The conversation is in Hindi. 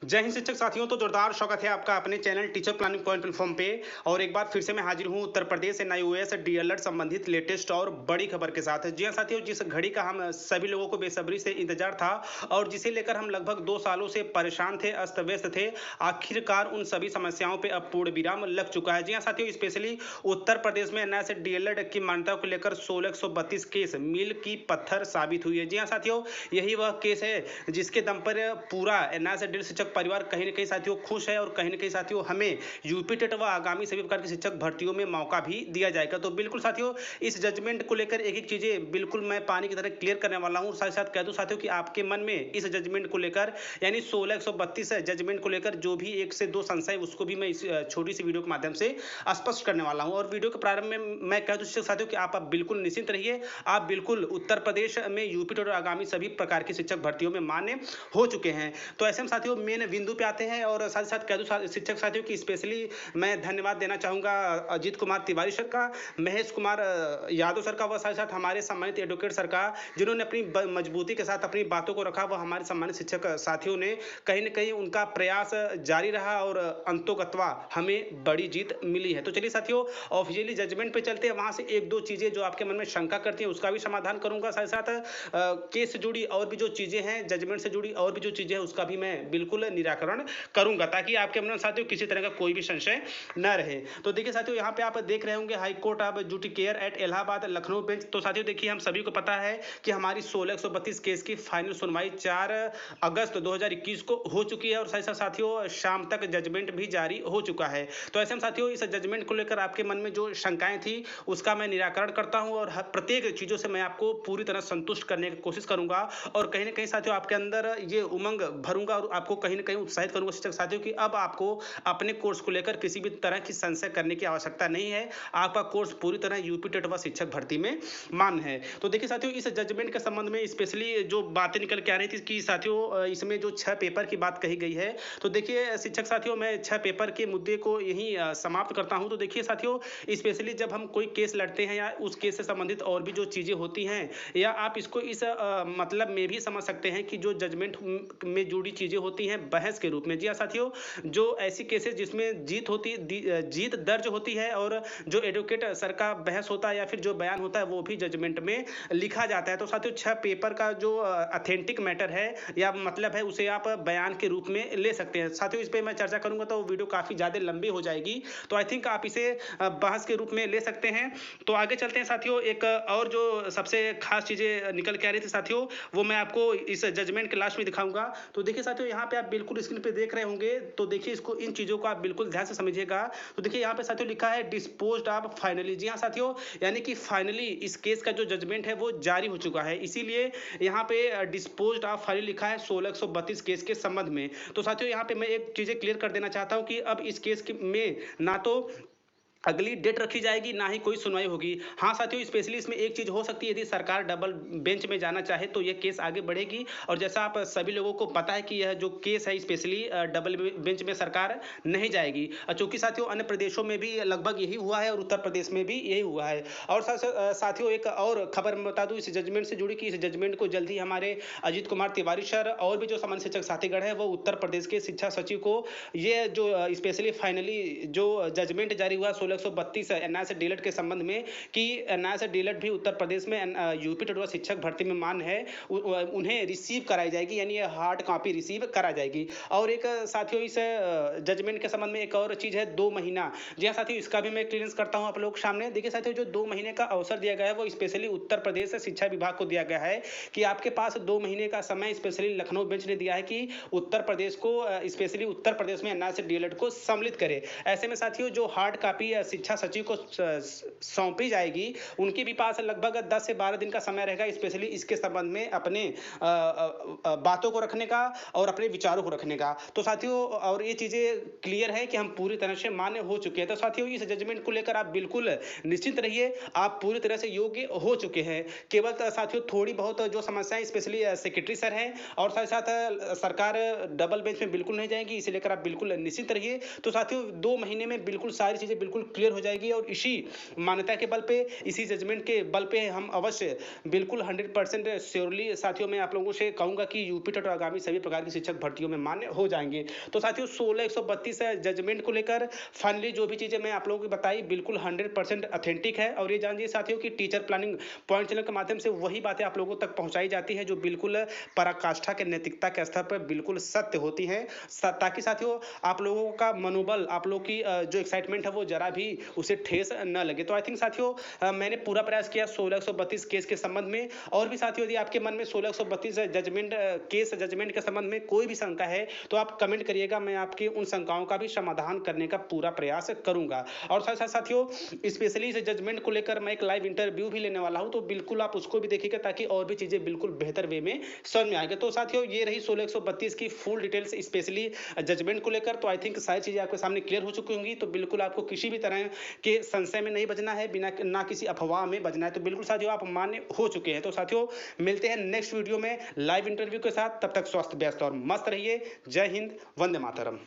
जय हिंद शिक्षक साथियों। तो जोरदार स्वागत है आपका अपने channel teacher planning point platform पे। और एक बार फिर से मैं हाजिर हूं उत्तर प्रदेश एनआईओएस डीएलएड संबंधित लेटेस्ट और बड़ी खबर के साथ। जी हां साथियों, जिस घड़ी का हम सभी लोगों को बेसब्री से इंतजार था और जिसे लेकर हम लगभग 2 सालों से परेशान थे, अस्त व्यस्त थे, आखिरकार उन सभी समस्याओं पर अब पूर्ण विराम लग चुका है। जी हाँ साथियों, स्पेशली उत्तर प्रदेश में एनआईओएस डीएलएड की मान्यता को लेकर 1632 केस मील की पत्थर साबित हुई है। जी हाँ साथियों, यही वह केस है जिसके दम पर पूरा एनआईओएस डीएलएड शिक्षक परिवार कहीं न कहीं साथियों खुश है और कहीं न कहीं साथियों हमें यूपी टेट व आगामी सभी प्रकार की शिक्षक भर्तियों में मौका भी दिया जाएगा। तो बिल्कुल साथियों, इस जजमेंट को लेकर एक-एक चीजें बिल्कुल मैं पानी की तरह क्लियर करने वाला हूँ। साथ-साथ कह दूं साथियों कि आपके मन में इस जजमेंट को लेकर यानी 1632 जजमेंट को लेकर जो भी 1 से 2 संशय उसको भी मैं इस छोटी सी वीडियो के माध्यम से स्पष्ट करने वाला हूँ। और वीडियो के प्रारंभ में मैं कह दूं साथियों कि आप बिल्कुल निश्चिंत रहिए। आप बिल्कुल उत्तर प्रदेश में यूपी टेट और आगामी सभी प्रकार की शिक्षक भर्तियों में मान्य हो चुके हैं। तो ऐसे में साथियों मेन बिंदु पे आते हैं और साथ ही साथ कह दूं शिक्षक साथियों की स्पेशली मैं धन्यवाद देना चाहूंगा अजीत कुमार तिवारी सर का, महेश कुमार यादव सर का व साथ साथ हमारे सम्मानित एडवोकेट सर का, जिन्होंने अपनी मजबूती के साथ अपनी बातों को रखा। वह हमारे सम्मानित शिक्षक साथियों ने कहीं न कहीं उनका प्रयास जारी रहा और अंतोगत्वा हमें बड़ी जीत मिली है। तो चलिए साथियों, ऑफिशियली जजमेंट पे चलते हैं। वहां से 1-2 चीजें जो आपके मन में शंका करती हैं उसका भी समाधान करूंगा। साथ साथ केस से जुड़ी और भी जो चीजें हैं, जजमेंट से जुड़ी और भी जो चीजें हैं उसका भी मैं बिल्कुल निराकरण करूंगा ताकि आपके मन में साथियों किसी तरह का कोई भी संशय न रहे। तो देखिए साथियों, यहाँ पे आप देख रहे होंगे high court of judicial at Allahabad Lucknow bench. तो साथियों देखिए, हम सभी को पता है कि हमारी 1632 केस की फाइनल सुनवाई 4 अगस्त 2021 को हो चुकी है और साथ साथियों शाम तक जजमेंट भी जारी हो चुका है। तो ऐसे में साथियों इस जजमेंट को लेकर आपके मन में जो शंकाएं थी उसका मैं निराकरण करता हूं और प्रत्येक चीजों से मैं आपको पूरी तरह संतुष्ट करने की कोशिश करूंगा और कहीं ना कहीं साथियों आपके अंदर ये उमंग भरूंगा और आपको कहीं ना कहीं उत्साहित करूंगा शिक्षक साथियों कि अब आपको अपने कोर्स को लेकर किसी भी तरह की संशय करने की आवश्यकता नहीं है। आपका कोर्स पूरी तरह यूपी टेट व शिक्षक भर्ती में मान्य है। तो देखिए साथियों, इस जजमेंट के संबंध में स्पेशली जो बातें निकल के आ रही थी कि साथियों इसमें जो 6 पेपर की बात कही गई है। तो देखिए शिक्षक साथियों, मैं 6 पेपर के मुद्दे को यहीं समाप्त करता हूं। तो देखिए साथियों, स्पेशली जब हम कोई केस लड़ते हैं या उस केस से संबंधित और भी जो चीजें होती हैं, या आप इसको इस मतलब में भी समझ सकते हैं कि जो जजमेंट में जुड़ी चीजें होती हैं बहस के रूप में। जी हाँ साथियों, जो ऐसी केसेस जिसमें जीत दर्ज होती है और जो एडवोकेट सर का बहस होता है या फिर जो बयान होता है वो भी जजमेंट में लिखा जाता है। तो साथियों 6 पेपर का जो ऑथेंटिक मैटर है या मतलब है उसे आप बयान के रूप में ले सकते हैं। साथियों इस पे मैं चर्चा करूंगा तो वीडियो काफी ज्यादा लंबी हो जाएगी, तो आई थिंक आप इसे बहस के रूप में ले सकते हैं। तो आगे चलते हैं साथियों। एक और जो सबसे खास चीजें निकल के आ रही थी साथियों, वो मैं आपको इस जजमेंट के लास्ट में दिखाऊंगा। तो देखिए साथियों, यहाँ पे आप बिल्कुल स्क्रीन पे देख रहे होंगे, तो देखिए इसको, इन चीजों को आप बिल्कुल ध्यान से समझिएगा। तो देखिए यहाँ पे साथियों लिखा है डिस्पोज्ड ऑफ फाइनली। जी हाँ साथियों, यानी कि फाइनली इस केस का जो जजमेंट है वो जारी हो चुका है, इसीलिए यहाँ पे डिस्पोज्ड ऑफ फाइनली लिखा है 1632 केस के संबंध में। तो साथियों यहाँ पे मैं एक चीजें क्लियर कर देना चाहता हूँ कि अब इस केस में ना तो अगली डेट रखी जाएगी ना ही कोई सुनवाई होगी। हाँ साथियों, स्पेशली इसमें एक चीज हो सकती है, यदि सरकार डबल बेंच में जाना चाहे तो यह केस आगे बढ़ेगी। और जैसा आप सभी लोगों को पता है कि यह जो केस है स्पेशली डबल बेंच में सरकार नहीं जाएगी, क्योंकि साथियों अन्य प्रदेशों में भी लगभग यही हुआ है और उत्तर प्रदेश में भी यही हुआ है। और साथियों एक और खबर मैं बता दूं इस जजमेंट से जुड़ी कि इस जजमेंट को जल्द ही हमारे अजीत कुमार तिवारी सर और भी जो सामान्य शिक्षक साथीगण है वो उत्तर प्रदेश के शिक्षा सचिव को ये जो स्पेशली फाइनली जो जजमेंट जारी हुआ 1632 एनआईओएस डीएलएड के संबंध में कि एनआईओएस डीएलएड भी उत्तर प्रदेश में यूपी टेट शिक्षक भर्ती में मान्य है, उन्हें रिसीव कराई जाएगी, यानी हार्ड कॉपी रिसीव करा जाएगी। और एक साथियों इस जजमेंट के संबंध में एक और चीज है 2 महीना। जी हाँ साथियों, इसका भी मैं क्लियरेंस करता हूं आप लोग सामने। देखिए साथियों, जो 2 महीने का अवसर दिया गया है वो स्पेशली उत्तर प्रदेश शिक्षा विभाग को दिया गया है कि आपके पास 2 महीने का समय स्पेशली लखनऊ बेंच ने दिया है कि उत्तर प्रदेश को स्पेशली उत्तर प्रदेश में एनआईओएस डीएलएड को सम्मिलित करे। ऐसे में साथियों जो हार्ड कॉपी शिक्षा सचिव को सौंपी जाएगी उनके भी पास लगभग 10 से 12 दिन का समय रहेगा स्पेशली इसके संबंध में अपने बातों को रखने का और अपने विचारों को रखने का। तो साथियों और ये चीजें क्लियर है कि हम पूरी तरह से मान्य हो चुके हैं। तो साथियों इस जजमेंट को लेकर आप बिल्कुल निश्चिंत रहिए, आप पूरी तरह से योग्य हो चुके हैं। केवल साथियों थोड़ी बहुत जो समस्याएं स्पेशली सेक्रेटरी सर हैं और साथ साथ सरकार डबल बेंच में बिल्कुल नहीं जाएगी, इसे लेकर आप बिल्कुल निश्चिंत रहिए। तो साथियों 2 महीने में बिल्कुल सारी चीजें बिल्कुल क्लियर हो जाएगी और इसी मान्यता के बल पे, इसी जजमेंट के बल पे हम अवश्य बिल्कुल 100% श्योरली साथियों मैं आप लोगों से कहूंगा कि यूपी टेट और आगामी सभी प्रकार की शिक्षक भर्तियों में मान्य हो जाएंगे। तो साथियों 16/132 जजमेंट को लेकर फाइनली जो भी चीजें मैं आप लोगों को बताई बिल्कुल 100% ऑथेंटिक है। और ये जानिए साथियों की टीचर प्लानिंग पॉइंट चैनल के माध्यम से वही बातें आप लोगों तक पहुंचाई जाती है जो बिल्कुल पराकाष्ठा के नैतिकता के स्तर पर बिल्कुल सत्य होती है, ताकि साथियों आप लोगों का मनोबल, आप लोग की जो एक्साइटमेंट है वो जरा भी उसे ठेस न लगे। तो आई थिंक साथियों मैंने पूरा प्रयास किया 16/132 केस के संबंध में। और भी साथियों यदि आपके मन में 16/132 जजमेंट के संबंध में कोई भी शंका है तो आप कमेंट करिएगा, मैं आपकी उन शंकाओं का भी समाधान करने का पूरा प्रयास करूंगा। और साथ साथ साथियों स्पेशली इस जजमेंट को लेकर मैं एक लाइव इंटरव्यू भी लेने वाला हूं, तो बिल्कुल आप उसको भी देखिएगा ताकि और भी चीजें बिल्कुल बेहतर वे में समझ में आएगा। तो साथियों ये रही 16/132 की फुल डिटेल्स स्पेशली जजमेंट को लेकर। तो आई थिंक सारी चीजें आपके सामने क्लियर हो चुकी होंगी। तो बिल्कुल आपको किसी भी तरह के संशय में नहीं बचना है, बिना ना किसी अफवाह में बचना है। तो बिल्कुल साथियों आप मान्य हो चुके हैं। तो साथियों मिलते हैं नेक्स्ट वीडियो में लाइव इंटरव्यू के साथ, तब तक स्वस्थ व्यस्त और मस्त रहिए। जय हिंद, वंदे मातरम।